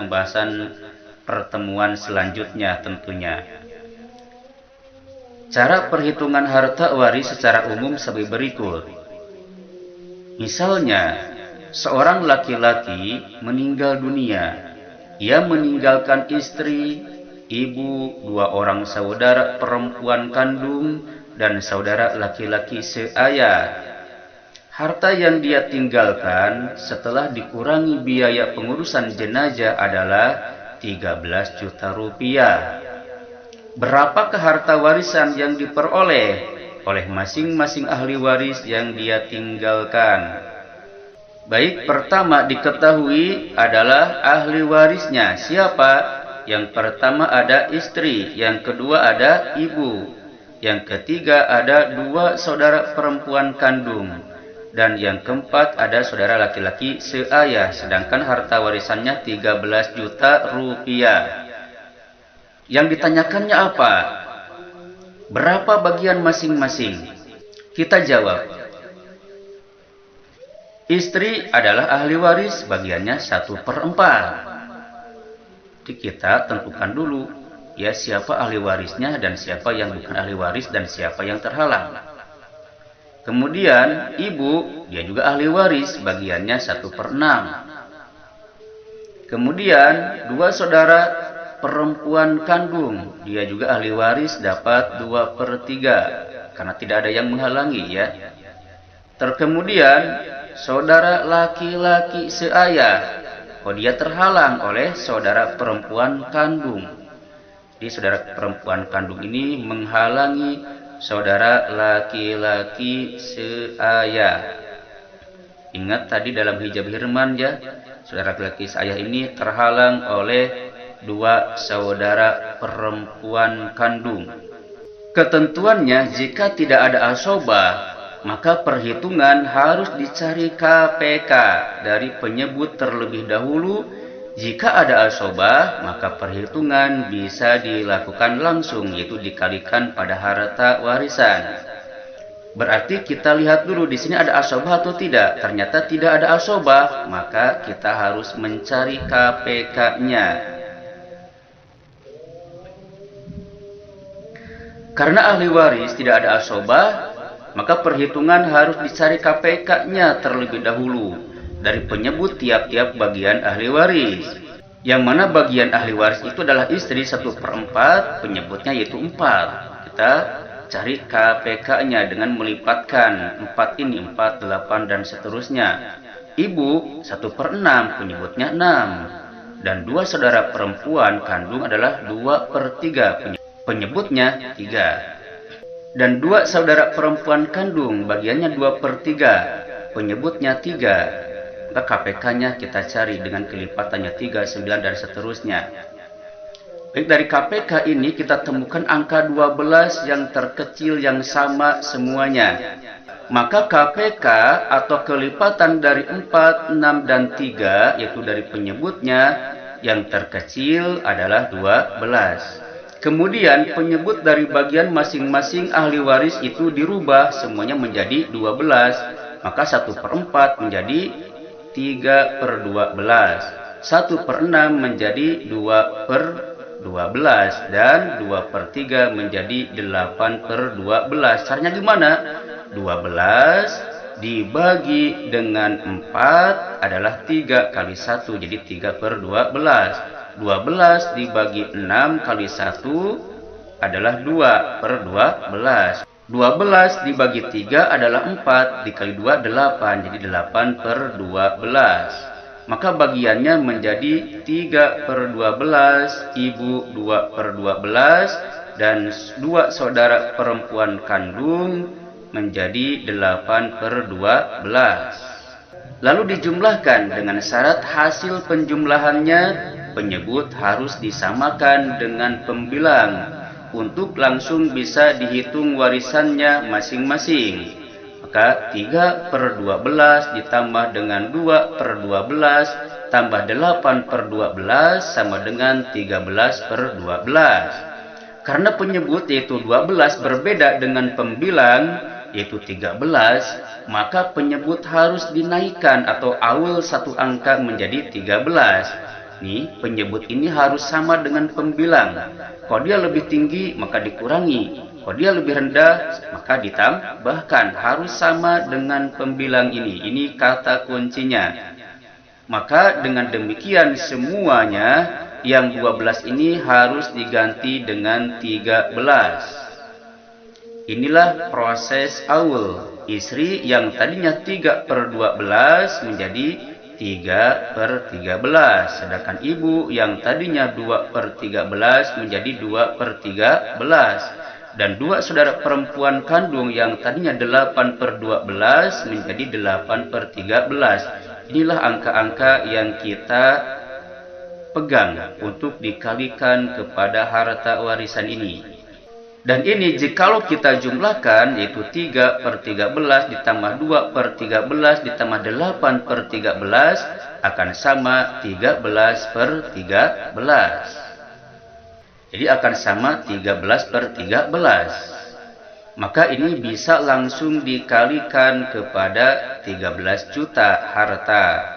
pertemuan selanjutnya tentunya. Cara perhitungan harta waris secara umum sebagai berikut. Misalnya, seorang laki-laki meninggal dunia. Ia meninggalkan istri, ibu, 2 orang saudara perempuan kandung, dan saudara laki-laki seayah. Harta yang dia tinggalkan setelah dikurangi biaya pengurusan jenazah adalah 13 juta rupiah. Berapakah harta warisan yang diperoleh oleh masing-masing ahli waris yang dia tinggalkan? Baik, pertama diketahui adalah ahli warisnya. Siapa? Yang pertama ada istri, yang kedua ada ibu, yang ketiga ada 2 saudara perempuan kandung, dan yang keempat ada saudara laki-laki seayah. Sedangkan harta warisannya 13 juta rupiah. Yang ditanyakannya apa? Berapa bagian masing-masing? Kita jawab. Istri adalah ahli waris, bagiannya 1/4. Jadi kita tentukan dulu ya siapa ahli warisnya dan siapa yang bukan ahli waris dan siapa yang terhalang. Kemudian ibu, dia juga ahli waris, bagiannya 1/6. Kemudian dua saudara perempuan kandung, dia juga ahli waris, dapat 2/3 karena tidak ada yang menghalangi ya. Terkemudian saudara laki-laki seayah, dia terhalang oleh saudara perempuan kandung. Jadi saudara perempuan kandung ini menghalangi saudara laki-laki seayah. Ingat tadi dalam hijab hirman ya, saudara laki-laki seayah ini terhalang oleh dua saudara perempuan kandung. Ketentuannya, jika tidak ada asobah, maka perhitungan harus dicari KPK dari penyebut terlebih dahulu. Jika ada asobah, maka perhitungan bisa dilakukan langsung, yaitu dikalikan pada harta warisan. Berarti kita lihat dulu di sini ada asobah atau tidak. Ternyata tidak ada asobah, maka kita harus mencari KPK-nya. Karena ahli waris tidak ada asobah, maka perhitungan harus dicari KPK-nya terlebih dahulu dari penyebut tiap-tiap bagian ahli waris. Yang mana bagian ahli waris itu adalah istri 1/4, penyebutnya yaitu 4. Kita cari KPK-nya dengan melipatkan 4 ini, 4, 8, dan seterusnya. Ibu 1/6, penyebutnya 6. Dan dua saudara perempuan kandung adalah 2/3, penyebutnya 3. Dan dua saudara perempuan kandung, bagiannya 2/3, penyebutnya 3. Maka KPK-nya kita cari dengan kelipatannya 3, 9, dan seterusnya. Baik, dari KPK ini kita temukan angka 12 yang terkecil yang sama semuanya. Maka KPK atau kelipatan dari 4, 6, dan 3, yaitu dari penyebutnya, yang terkecil adalah 12. Kemudian penyebut dari bagian masing-masing ahli waris itu dirubah semuanya menjadi 12. Maka 1/4 menjadi 3/12, 1/6 menjadi 2/12, dan 2/3 menjadi 8/12. Caranya gimana? 12 dibagi dengan 4 adalah 3 kali 1, jadi 3/12. 12 dibagi 6 kali 1 adalah 2/12. 12 dibagi 3 adalah 4, dikali 2 8, jadi 8/12. Maka bagiannya menjadi 3/12, ibu 2/12, dan dua saudara perempuan kandung menjadi 8/12. Lalu dijumlahkan dengan syarat hasil penjumlahannya, penyebut harus disamakan dengan pembilang untuk langsung bisa dihitung warisannya masing-masing. Maka 3/12 ditambah dengan 2/12 tambah 8/12 sama dengan 13/12. Karena penyebut yaitu 12 berbeda dengan pembilang yaitu 13, maka penyebut harus dinaikkan atau awal satu angka menjadi 13. Nih, penyebut ini harus sama dengan pembilang. Kalau dia lebih tinggi, maka dikurangi. Kalau dia lebih rendah, maka ditambahkan. Harus sama dengan pembilang ini. Ini kata kuncinya. Maka dengan demikian semuanya, yang 12 ini harus diganti dengan 13. Inilah proses awal. Istri yang tadinya 3/12 menjadi 3/13, sedangkan ibu yang tadinya 2/13 menjadi 2/13, dan dua saudara perempuan kandung yang tadinya 8/12 menjadi 8/13. Inilah angka-angka yang kita pegang untuk dikalikan kepada harta warisan ini. Dan ini jikalau kita jumlahkan, yaitu 3/13 ditambah 2/13 ditambah 8/13 akan sama 13/13. Jadi akan sama 13/13. maka ini bisa langsung dikalikan kepada 13 juta harta.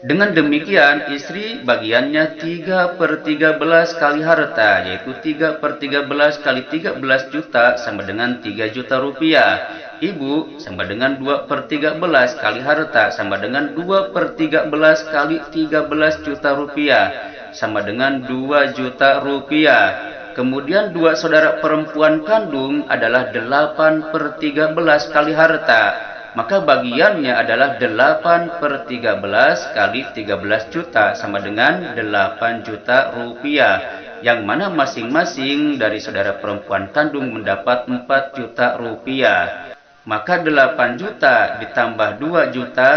Dengan demikian, istri bagiannya 3/13 kali harta, yaitu 3/13 kali 13 juta sama dengan 3 juta rupiah. Ibu sama dengan 2/13 kali harta sama dengan 2/13 kali 13 juta rupiah sama dengan 2 juta rupiah. Kemudian dua saudara perempuan kandung adalah 8/13 kali harta. Maka bagiannya adalah 8/13 kali 13 juta sama dengan 8 juta rupiah. Yang mana masing-masing dari saudara perempuan kandung mendapat 4 juta rupiah. Maka 8 juta ditambah 2 juta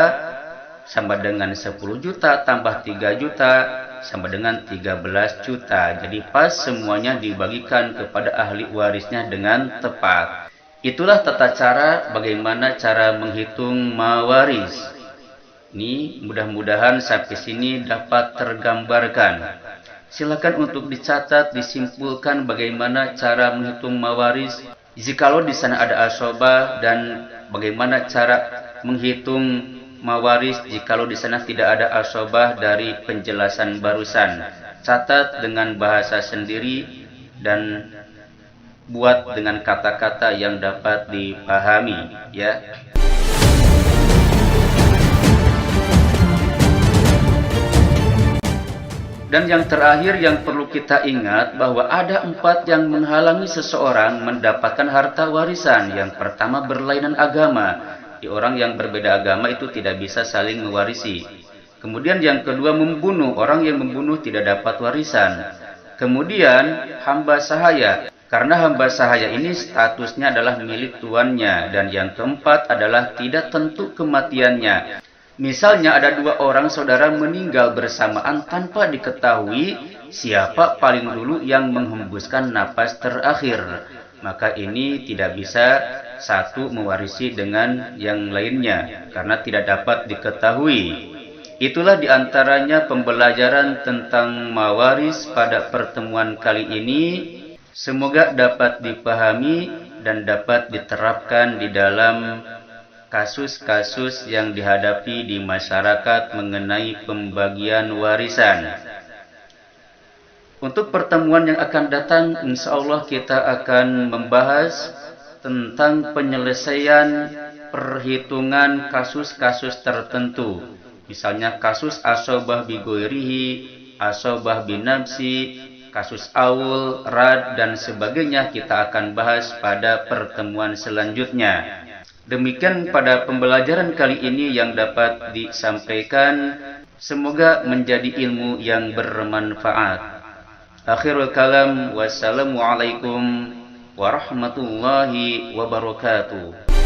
sama dengan 10 juta tambah 3 juta sama dengan 13 juta. Jadi pas semuanya dibagikan kepada ahli warisnya dengan tepat. Itulah tata cara bagaimana cara menghitung mawaris. Ini mudah-mudahan sampai sini dapat tergambarkan. Silakan untuk dicatat, disimpulkan bagaimana cara menghitung mawaris. Jikalau di sana ada asobah dan bagaimana cara menghitung mawaris jikalau di sana tidak ada asobah dari penjelasan barusan. Catat dengan bahasa sendiri dan buat dengan kata-kata yang dapat dipahami, ya. Dan yang terakhir yang perlu kita ingat bahwa ada 4 yang menghalangi seseorang mendapatkan harta warisan. Yang pertama berlainan agama. Di orang yang berbeda agama itu tidak bisa saling mewarisi. Kemudian yang kedua membunuh. Orang yang membunuh tidak dapat warisan. Kemudian hamba sahaya. Karena hamba sahaya ini statusnya adalah milik tuannya. Dan yang keempat adalah tidak tentu kematiannya. Misalnya ada 2 orang saudara meninggal bersamaan tanpa diketahui siapa paling dulu yang menghembuskan napas terakhir. Maka ini tidak bisa satu mewarisi dengan yang lainnya. Karena tidak dapat diketahui. Itulah diantaranya pembelajaran tentang mawaris pada pertemuan kali ini. Semoga dapat dipahami dan dapat diterapkan di dalam kasus-kasus yang dihadapi di masyarakat mengenai pembagian warisan. Untuk pertemuan yang akan datang, insya Allah kita akan membahas tentang penyelesaian perhitungan kasus-kasus tertentu. Misalnya kasus asobah bigoirihi, asobah binafsi, kasus awul, rad, dan sebagainya kita akan bahas pada pertemuan selanjutnya. Demikian pada pembelajaran kali ini yang dapat disampaikan. Semoga menjadi ilmu yang bermanfaat. Akhirul kalam, wassalamualaikum warahmatullahi wabarakatuh.